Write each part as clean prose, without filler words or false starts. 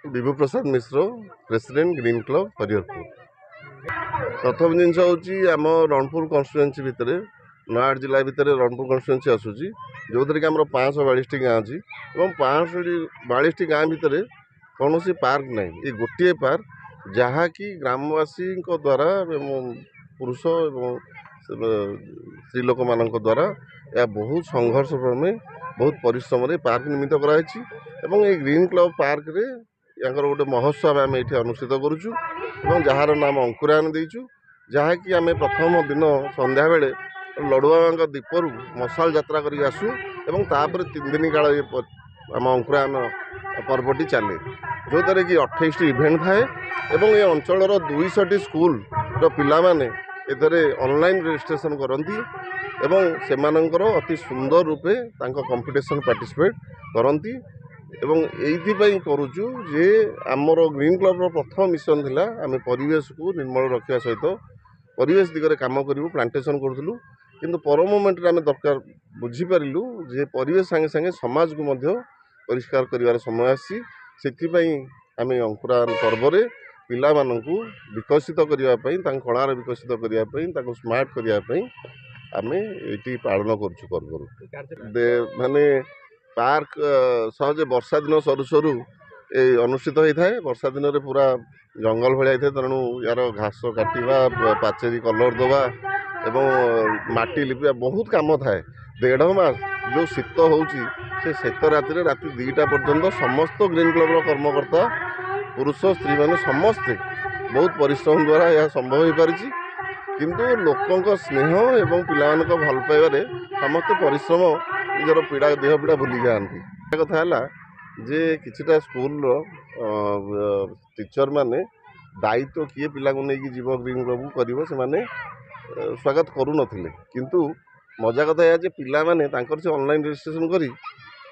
विभु Prasad Mishra president green club Hariharpur. प्रथम जिनस हूँ आम रणपुर कन्स्टिट्युएंसी भितर नयागढ़ जिला भितर रणपुर कन्स्टिट्युएंसी आसूसी जो थी कि आम 542 गाँ अच्छी 542 गाँ भितर कौन सी पार्क ना ये गोटे पार्क जहाँकि ग्रामवासी द्वारा पुरुष और स्त्री लोक मान द्वारा यह बहुत संघर्ष क्रमे बहुत परिश्रम पार्क निर्मित कराई ग्रीन क्लब पार्क रे यहाँ गोटे महोत्सव आम ये अनुष्ठित करुचु जार नाम अंकुरायन देचु जहाँकि आम प्रथम दिन संध्या बेले लड़ुआ दीपरू मशाल यात्रा करके आसू और तापर 3 दिन काल आम अंकुरायन पर्वटी चले जो द्वारा कि 28 इवेंट थाए ये अंचल 200 स्कूल पिला माने एथरे ऑनलाइन रजिस्ट्रेशन करती सेमानंकर अति सुंदर रूपे कंपटीशन पार्टिसिपेट करती एवं करुचु जे आमर ग्रीन क्लब प्रथम मिशन थिला आम परिवेश को निर्मल रखा सहित परिवेश दिगरे काम करूँ प्लांटेशन करूँ किंतु पर मोमेंट आम दरकार बुझीपारू जे परिवेश संगे संगे समाज को मध्य परिष्कार कर समय आसी आम अंकुरायन पर्व पिला मानू विकसित करने कलार विकसित करने स्मार्ट करने आम ये पालन करुँ पर्व माने पार्क सहजे वर्षा दिन सरू सरू ये अनुष्ठित होता है। वर्षा दिन में पूरा जंगल भाई होता है तेणु यार घास काटा पाचेरी कलर दवा एवं माटी लिपा बहुत कम थाए 1.5 मास जो शीत होची से शीत राति राति 2टा पर्यंत समस्त ग्रीन क्लब कर्मकर्ता पुरुष स्त्री मैंने समस्ते बहुत परिश्रम द्वारा यह संभव हो पारी किंतु लोकों स्नेह एवं पिला भल पाइबारे समस्त परिश्रम निजर पीड़ा देह पीड़ा भूली जाती कथा है जे किछिटा स्कूल टीचर माने दायित्व किए पिला को लेकिन जीव ग्रीन क्लब कर स्वागत करू नथिले किंतु मजा कथा है पिला माने से ऑनलाइन रजिस्ट्रेशन करी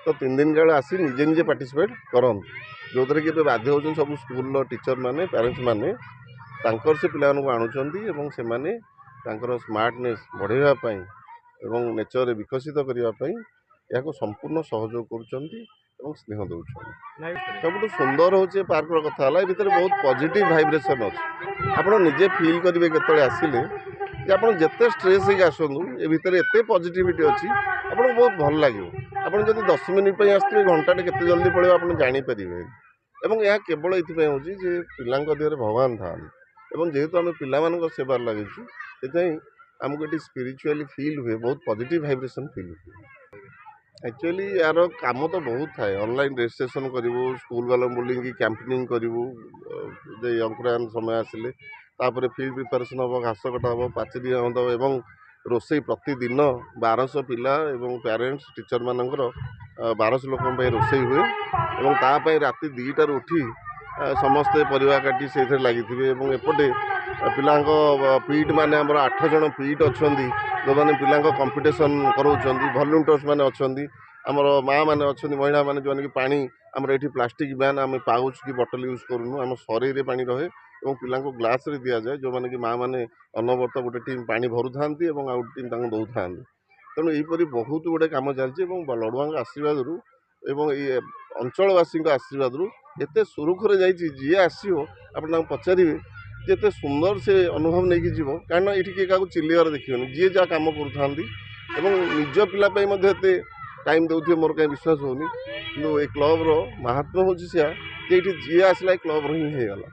तो 3 दिन काल आसी निजे निजे पार्टिसिपेट करन जो थरे कि बाध्य होचन सब स्कूल टीचर माने पेरेंट्स माने से पिला को आणुचंती एवं से माने स्मार्टनेस बढ़ाइबा पई एवं नेचर विकसित करने या संपूर्ण सहयोग कर स्नेह दौरान सब सुंदर हूँ पार्क कथा भितर बहुत पॉजिटिव वाइब्रेशन अच्छे आप निजे फील करेंगे केतले आसिले कि आप जिते स्ट्रेस होगी आसतु ये भितर एत पॉजिटिविटी अच्छी आपको बहुत भल लगे आप जब 10 मिनिट आसते घंटाटे के जल्दी पड़े आप जानीपर एवं यह केवल ये हूँ जे पिला देहरे भगवान था जेहेतु आम पिला सेवार लगे से आमको ये स्पिरिचुअली फील हुए बहुत पॉजिटिव वाइब्रेशन फील हुए एक्चुअली यार काम तो बहुत थाए ऑनलाइन रजिस्ट्रेशन करूँ स्कूल वाला बोलिंग कैंपेनिंग करूँ अंकुरायन समय आसिले तापर फील्ड प्रिपेरेसन हम घास कटा हम पाचेरी हम एवं रोसई प्रतिदिन 1200 पिला एवं पेरेंट्स टीचर मानकर 1200 लोक रोसई हुए और तापाई राति 2टार उठी समस्ते परिवा काटी से लगी एपटे पिला पीट माने 8 जन पीट अच्छा जो मैंने पिला कंपिटिशन कराउछंती वॉलंटियर्स माने अच्छी आमर माँ मैंने अच्छा महिला मैंने जो कि पानी आमर ये प्लास्टिक बैन आम पाउच कि बटल यूज करूँ आम सर पानी रहे और पिला ग्लास रे दि जाए जो मैंने कि माँ मैंने अनवर्त गोटे टीम पानी भरू था और आउ टीम दौ था तेणु यहीपरि बहुत गुड़े कम चलती लड़ुआ आशीर्वाद ये अंचलवासी आशीर्वाद एत सुरुखुरे जा जी आसो आप पचारे जिते सुंदर से अनुभव नहीं जीव कहीं ये किए क्या चिल्लार देखिए जी जहाँ कम कर निज पिलापे टाइम दे मोर कहीं विश्वास होनी कि क्लब महात्मा हूँ ये जी आसला क्लब हिंगला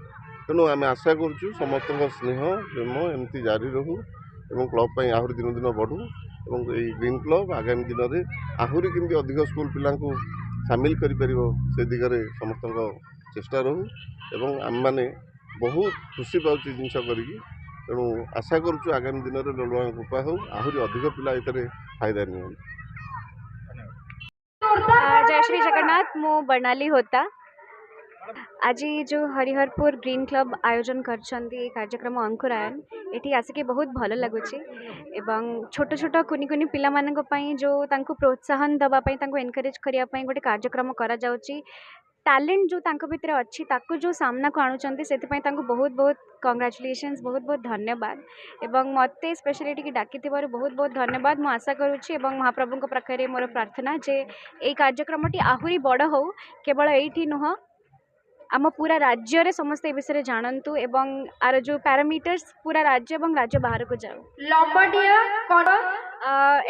तेणु आम आशा करुँ समस्त स्नेह प्रेम एमती जारी रहू और क्लब आहरी दिन दिन बढ़ू और ये ग्रीन क्लब आगामी दिन में आहरी केमती अधिक स्कूल पिला सामिल कर दिगरे समस्त चेष्टा रहू और आम मैंने बहुत खुशी पाँच जिनस करूँ आशा करुँ आगामी दिन में लड़ुआ कृपा हो आहरी अधिक पिला ये फायदा नि जय श्री जगन्नाथ मु बर्णाली होता आज जो हरिहरपुर ग्रीन क्लब आयोजन कर कार्यक्रम अंकुरायन ये आसिक बहुत भल लगुच छोट छोट कुनी कुनी पिला मानक पई जो तांको प्रोत्साहन दवापाई एनकरेज करने गोटे कार्यक्रम करा जाउची टैलेंट जो तांको भितर अच्छी ताको जो सामना को आणुचंती सेतिपई तांको बहुत बहुत कंग्रेचुलेशंस बहुत बहुत धन्यवाद एवं मते स्पेशली टी डाकी बहुत बहुत धन्यवाद मु आशा करुच्ची एवं महाप्रभु को पाखरे मोर प्रार्थना जे ए कार्यक्रमटी आहुरी बड़ हो केवल एठी नुह आम पूरा राज्य रे समस्त ए विषय जानतु एवं आर जो पैरामीटर्स पूरा राज्य एवं राज्य बाहर को जाऊ लंबडिया कोन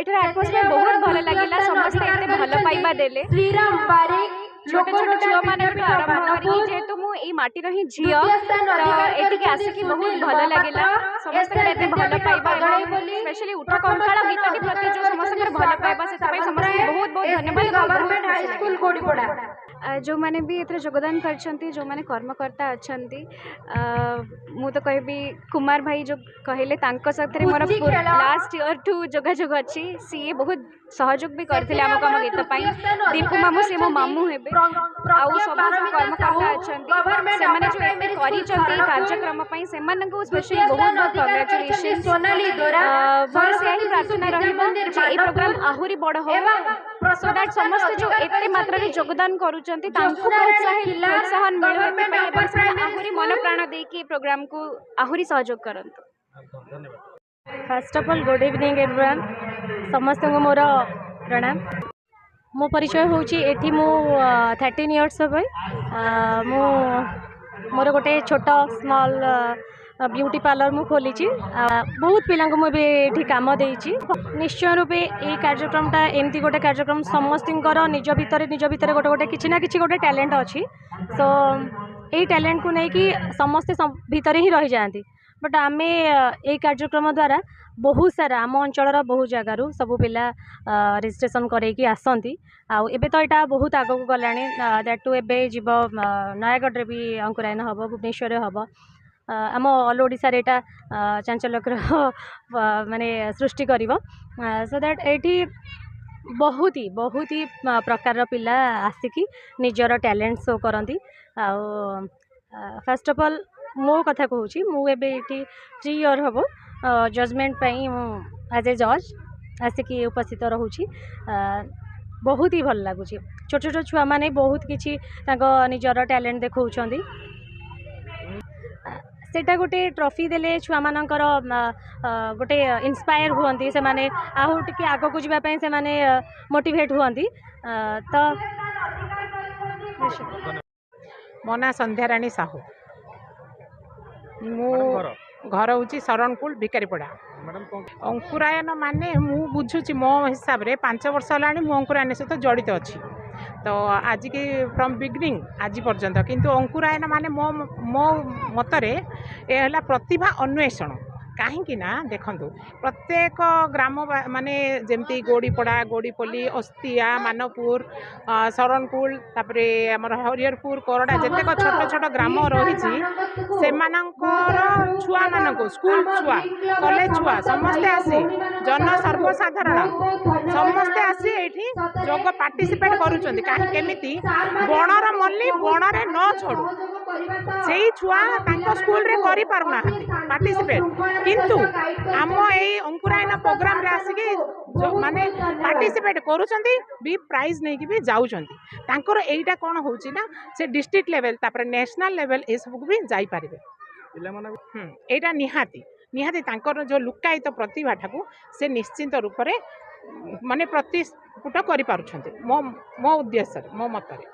एठार एटमॉस्फेयर बहुत भल लागिला समस्त एते भल पाइबा देले श्रीराम बारिक छोटे छोटे छुआ माने आरंभ करी जेहेतु मु एई माटी रही झियो एठी के आसे कि बहुत भल लागिला समस्त के एते भल पाइबा स्पेशली उठा कंकाळ गीतटी प्रति जो समस्त के भल पाइबा से तपई समस्त बहुत बहुत धन्यवाद गवर्नमेंट हाई स्कूल कोडीपड़ा जो माने भी एथरे योगदान करछंती जो माने कर्मकर्ता अछंती मु तो कहबी कुमार भाई जो कहले तांको साथे मोर लास्ट ईयर टू जोगाजोग अछि सी बहुत सहयोग भी करथिले हमको हम गीत पाई दीपू मामू से मो मामू हेबे आउ सब कर्मकर्ता अछंती से माने जो एते करी चंती कार्यक्रम पाई से माने को स्पेशली बहुत बहुत कांग्रेचुलेशन सोनाली दोरा मोर से ही प्रार्थना रहिबो जे ई प्रोग्राम आहुरी बड़ हो सो दैट समस्त जो एते मात्रा रे योगदान करूचंती तांको प्रोत्साहन मिलो एते पई एवं से आहुरी मन प्राण दे के प्रोग्राम को आहुरी सहयोग करंतु first of all good evening everyone समस्त को मोर प्रणाम मो परिचय होची एठी मु 13 इयर्स हो मु मोर गोटे छोट स्मॉल ब्यूटी पार्लर मु खोली बहुत पिला को मुझे ये काम देती निश्चय रूपे ये कार्यक्रमटा एमती गोटे कार्यक्रम समस्त निज भितर गोटे गोटे किसी ना किसी गोटे टैलेंट अच्छी सो ये टैलेंट को लेकिन समस्ते भितर ही रही जाती बट आम ये कार्यक्रम द्वारा बहुत सारा आम अंचल बहुत जगार सब पिला रजिस्ट्रेशन करके आसती आबे तो यहाँ बहुत आग को गला दैट टू एबे जीव नयागढ़ भी अंकुरायन हम भुवनेश्वर हम आम ऑल ओडिशा यहाँ चांचल्यकर माने सृष्टि कर सो दैट ये बहुत ही प्रकार पिला आसिकी निजर टैलेंट शो करती फर्स्ट ऑफ ऑल मो कथा कहूँ मुझे 3 इयर हम जजमेंट एज ए जज आसिकी उपस्थित रोची बहुत ही भल लगुच छोट छोट छुआ मैंने बहुत किसी निजर टैलेंट देखा सेटा गोटे ट्रॉफी देले छुआ मानकर गोटे इंस्पायर हुअंती से माने आहु टिके आगो को जीवा से माने मोटिवेट हुअंती तो मो ना संध्याराणी साहू मो घर हूँ शरणकुल भिकारीपड़ा अंकुरायन माने मु बुझुची मो हिसाब रे 5 वर्ष है अंकुरायन सहित जड़ित अच्छी तो आज की फ्रॉम बिगनिंग आज पर्यंत किंतु अंकुरायन माने मो मो मतरे ए हला प्रतिभा अन्वेषण कहीं ना देखु प्रत्येक ग्राम माने जमती गोड़ीपड़ा गोड़ीपल्ली अस्तिया मानपुर शरणकुल तापर आमर हरिहरपुर कोरडा जितेक छोट छोट ग्राम रही छुआ मान स्कूल छुआ कॉलेज छुआ समस्ते आसी जन सर्वसाधारण समस्ते आसी ये जोग पार्टिसिपेट करुँच कहीं केमिति बणर मल्ली बणरे न छोड़ू से छुआ स्कूल रे करि पारुना पार्टिसिपेट किंतु आम ये अंकुरायन प्रोग्राम रे आसिकी माने पार्टिसिपेट करुँच भी प्राइज नहीं कि भी जाऊँच तांकर एटा कौन होची ना से डिस्ट्रिक्ट लेवल तापर नेशनल लेवल ए सब भी जाई पारिबे एटा निहाती निहाती तांकर जो लुकायित प्रतिभा ठाकू से निश्चिंत रूप से माने प्रतिस्फुट करि पारुछंती मो उद्देश्य मो मतरे।